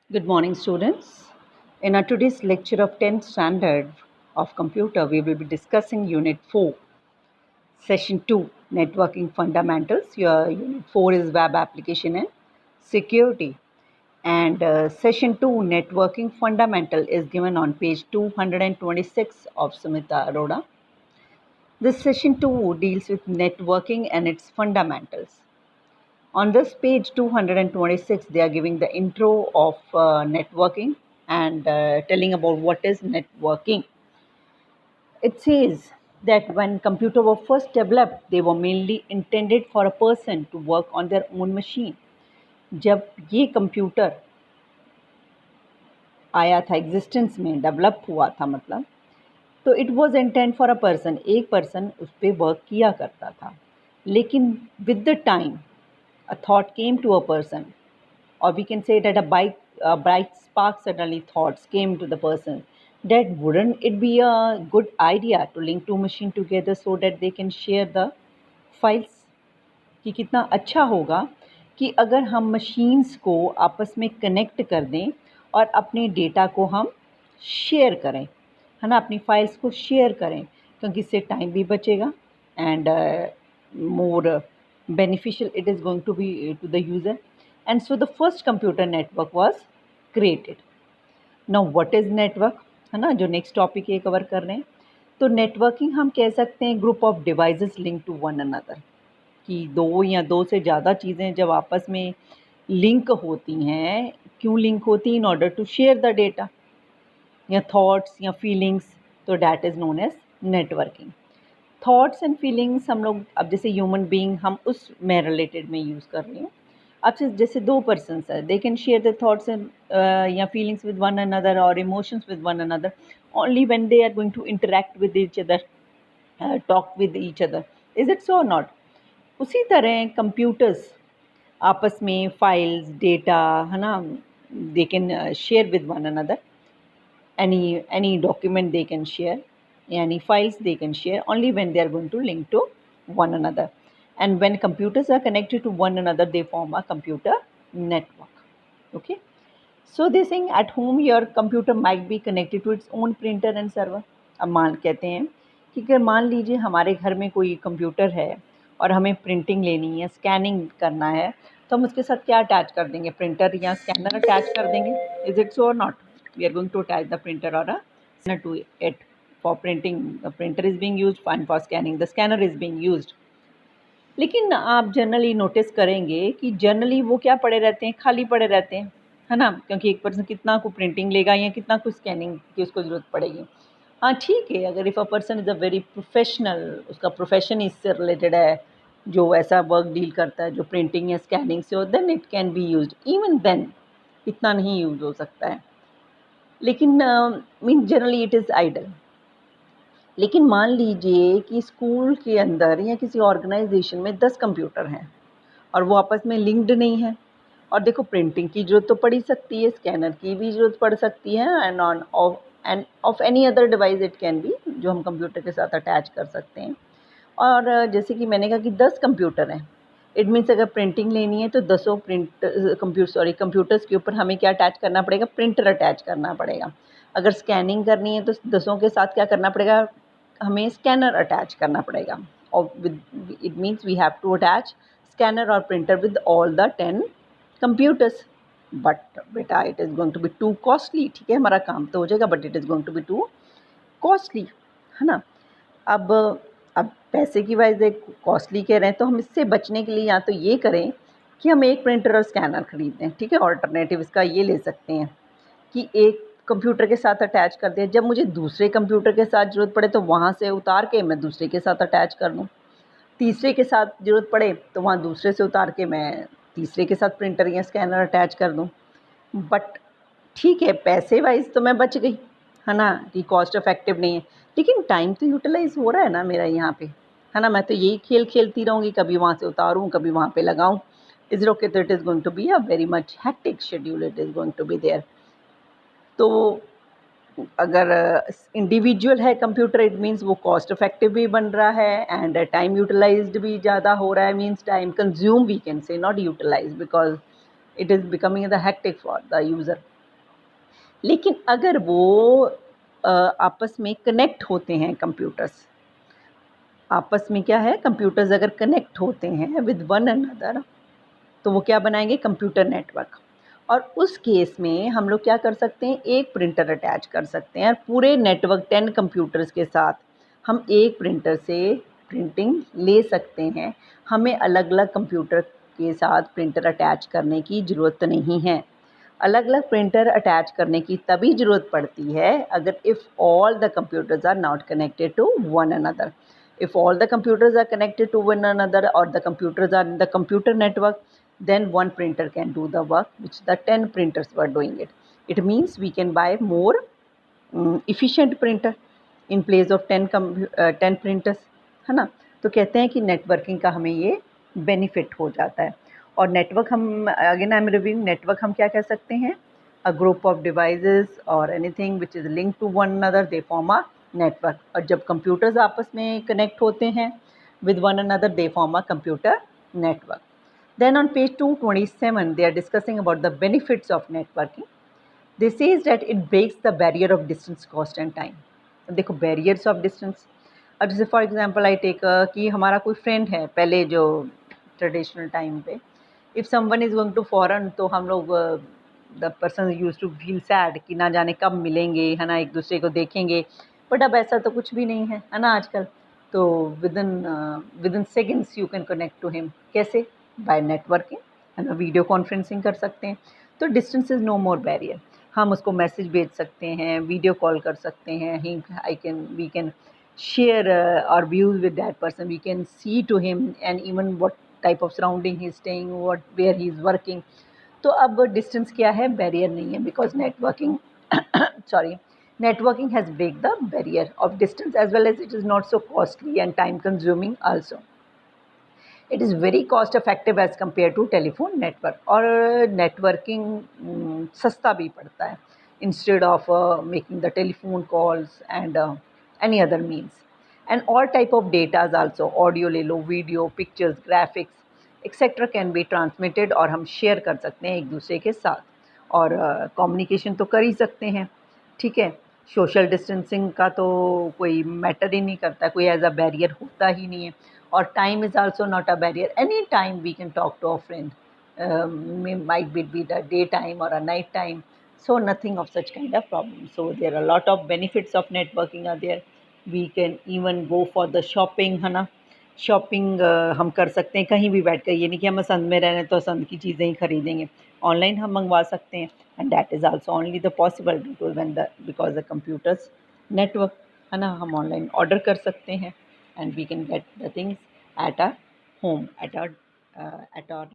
Good morning, students. In our today's lecture of 10th standard of computer, we will be discussing Unit 4, Session 2, Networking Fundamentals. Your Unit 4 is Web Application and Security. And Session 2, Networking Fundamental, is given on page 226 of Sumita Arora. This Session 2 deals with networking and its fundamentals. On this page 226, they are giving the intro of networking and telling about what is networking. It says that when computers were first developed, they were mainly intended for a person to work on their own machine. जब ये computer आया था existence में develop हुआ था मतलब तो it was intend for a person एक पर्सन उस पर वर्क किया करता था लेकिन with the time a thought came to a person, or we can say that a bright spark suddenly thoughts came to the person that wouldn't it be a good idea to link two machines together so that they can share the files कि कितना अच्छा होगा कि अगर हम machines को आपस में कनेक्ट कर दें और अपने डेटा को हम शेयर करें है ना अपनी फाइल्स को शेयर करें क्योंकि इससे टाइम भी बचेगा and more beneficial it is going to be to the user. And so the first computer network was created. Now what is network है ना जो नेक्स्ट टॉपिक ये कवर कर रहे हैं तो नेटवर्किंग हम कह सकते हैं group of devices link to one another कि दो या दो से ज़्यादा चीज़ें जब आपस में लिंक होती हैं क्यों लिंक होती हैं in order to share the data या थॉट्स या फीलिंग्स तो that is known as networking. Thoughts and feelings हम लोग अब जैसे ह्यूमन बीइंग हम उस में रिलेटेड में यूज़ कर रही हूँ. अब जैसे दो पर्सन्स है they can share the thoughts या फीलिंग्स विद वन अनदर और emotions with one another only when they are going to interact with each other talk with each other. Is it so not? उसी तरह computers आपस में files data है ना they can share with one another any document they can share, any files they can share only when they are going to link to one another. And when computers are connected to one another, they form a computer network. Okay. So they saying at home your computer might be connected to its own printer and server. अब मान कहते हैं कि अगर मान लीजिए हमारे घर में कोई कंप्यूटर है और हमें प्रिंटिंग लेनी है स्कैनिंग करना है तो हम उसके साथ क्या अटैच कर देंगे प्रिंटर या स्कैनर अटैच कर देंगे. इज इट सो और not? We are going to attach the printer or a scanner to it. For printing the printer is being used and for scanning the scanner is being used. लेकिन आप generally notice करेंगे कि generally वो क्या पड़े रहते हैं खाली पड़े रहते हैं है ना क्योंकि एक पर्सन कितना को प्रिंटिंग लेगा या कितना को स्कैनिंग की उसको ज़रूरत पड़ेगी. हाँ ठीक है अगर if a person is a very professional उसका प्रोफेशन इससे रिलेटेड है जो ऐसा वर्क डील करता है जो प्रिंटिंग या स्कैनिंग से हो then it can be used. Even then इतना नहीं यूज़ हो सकता है लेकिन mean generally it is idle. लेकिन मान लीजिए कि स्कूल के अंदर या किसी ऑर्गेनाइजेशन में 10 कंप्यूटर हैं और वो आपस में लिंक्ड नहीं है और देखो प्रिंटिंग की ज़रूरत तो पड़ ही सकती है स्कैनर की भी ज़रूरत पड़ सकती है end of any other device it can B जो हम कंप्यूटर के साथ अटैच कर सकते हैं. और जैसे कि मैंने कहा कि 10 कंप्यूटर हैं इट मीन्स अगर प्रिंटिंग लेनी है तो दसों कंप्यूटर्स के ऊपर हमें क्या अटैच करना पड़ेगा प्रिंटर अटैच करना पड़ेगा. अगर स्कैनिंग करनी है तो दसों के साथ क्या करना पड़ेगा हमें स्कैनर अटैच करना पड़ेगा और with it means we have to attach scanner और printer with all the 10 computers. But बेटा it is going to be to costly. ठीक है हमारा काम तो हो जाएगा but it is going to be to costly है ना. अब अब पैसे की वजह से कॉस्टली कह रहे हैं तो हम इससे बचने के लिए या तो ये करें कि हम एक प्रिंटर और स्कैनर खरीदें. ठीक है ऑल्टरनेटिव इसका ये ले सकते हैं कि एक कंप्यूटर के साथ अटैच कर दें जब मुझे दूसरे कंप्यूटर के साथ ज़रूरत पड़े तो वहाँ से उतार के मैं दूसरे के साथ अटैच कर दूँ. तीसरे के साथ ज़रूरत पड़े तो वहाँ दूसरे से उतार के मैं तीसरे के साथ प्रिंटर या स्कैनर अटैच कर दूँ. बट ठीक है पैसे वाइज तो मैं बच गई है ना कि कॉस्ट इफेक्टिव नहीं है लेकिन टाइम तो यूटिलाइज हो रहा है ना मेरा यहाँ पे है ना. मैं तो यही खेल खेलती रहूँगी कभी वहाँ से उतारूँ कभी वहाँ पे लगाऊँ. Is it okay? तो it is going to be a very much hectic schedule it is going to be there. तो अगर इंडिविजुअल है कंप्यूटर इट मीन्स वो कॉस्ट इफेक्टिव भी बन रहा है एंड टाइम यूटिलाइज्ड भी ज़्यादा हो रहा है means time consume we can say not utilize because it is becoming the hectic for the user. लेकिन अगर वो आपस में कनेक्ट होते हैं कंप्यूटर्स, आपस में क्या है, कंप्यूटर्स अगर कनेक्ट होते हैं विद वन अनदर, तो वो क्या बनाएंगे, कंप्यूटर नेटवर्क। और उस केस में हम लोग क्या कर सकते हैं, एक प्रिंटर अटैच कर सकते हैं और पूरे नेटवर्क 10 कंप्यूटर्स के साथ हम एक प्रिंटर से प्रिंटिंग ले सकते हैं। हमें अलग अलग कंप्यूटर के साथ प्रिंटर अटैच करने की ज़रूरत नहीं है। अलग अलग प्रिंटर अटैच करने की तभी ज़रूरत पड़ती है अगर if all the computers are not connected to one another. If all the computers are connected to one another or the computers are in the computer network, then one printer can do the work which the 10 printers were doing it. It means we can buy more efficient printer in place of 10 printers, है ना। तो कहते हैं कि networking का हमें ये benefit हो जाता है। और नेटवर्क हम again I am reviewing, network हम क्या कह सकते हैं, अ ग्रुप ऑफ डिवाइसेस और anything which is link to one another they form a network. और जब कंप्यूटर्स आपस में कनेक्ट होते हैं with one another they form a computer network. Then on page 227 they are discussing about the benefits of networking. They says that it breaks the barrier of distance, cost and time. देखो barriers of distance, अब जैसे for example I take कि हमारा कोई friend है पहले जो traditional time पे, if someone is going to foreign, तो हम लोग the person use to feel sad कि ना जाने कब मिलेंगे, है ना, एक दूसरे को देखेंगे। बट अब ऐसा तो कुछ भी नहीं है ना आजकल। तो within seconds you can connect to him. कैसे? बाय नेटवर्किंग, है ना, वीडियो कॉन्फ्रेंसिंग कर सकते हैं। तो distance is no more barrier. हम उसको मैसेज भेज सकते हैं, वीडियो कॉल कर सकते हैं, we can share our views with that person. We can see to him and even what type of surrounding he is staying, where he is working. तो अब डिस्टेंस क्या है, बैरियर नहीं है, because networking sorry, networking has break the barrier of distance as well as it is not so costly and time consuming also. It is very cost effective as compared to telephone network. और networking सस्ता भी पड़ता है instead of making the telephone calls and any other means. And all type of data also, audio ले लो, video, pictures, graphics etc can be transmitted और हम share कर सकते हैं एक दूसरे के साथ। और communication तो कर ही सकते हैं, ठीक है। सोशल डिस्टेंसिंग का तो कोई मैटर ही नहीं करता, कोई एज अ बैरियर होता ही नहीं है। और time is also not a barrier, any time we can talk to a friend, might be the daytime or a night time, so nothing of such kind of problem. So there are a lot of benefits of networking are there. We can even go for the shopping, है ना। Shopping हम कर सकते हैं कहीं भी बैठ कर, ये नहीं कि हम असंध में रह रहे हैं तो असंध की चीज़ें ही खरीदेंगे, ऑनलाइन हम मंगवा सकते हैं। And that is also only the possible because the computers network, है ना। हम ऑनलाइन ऑर्डर कर सकते हैं and we can get the things at our home, at our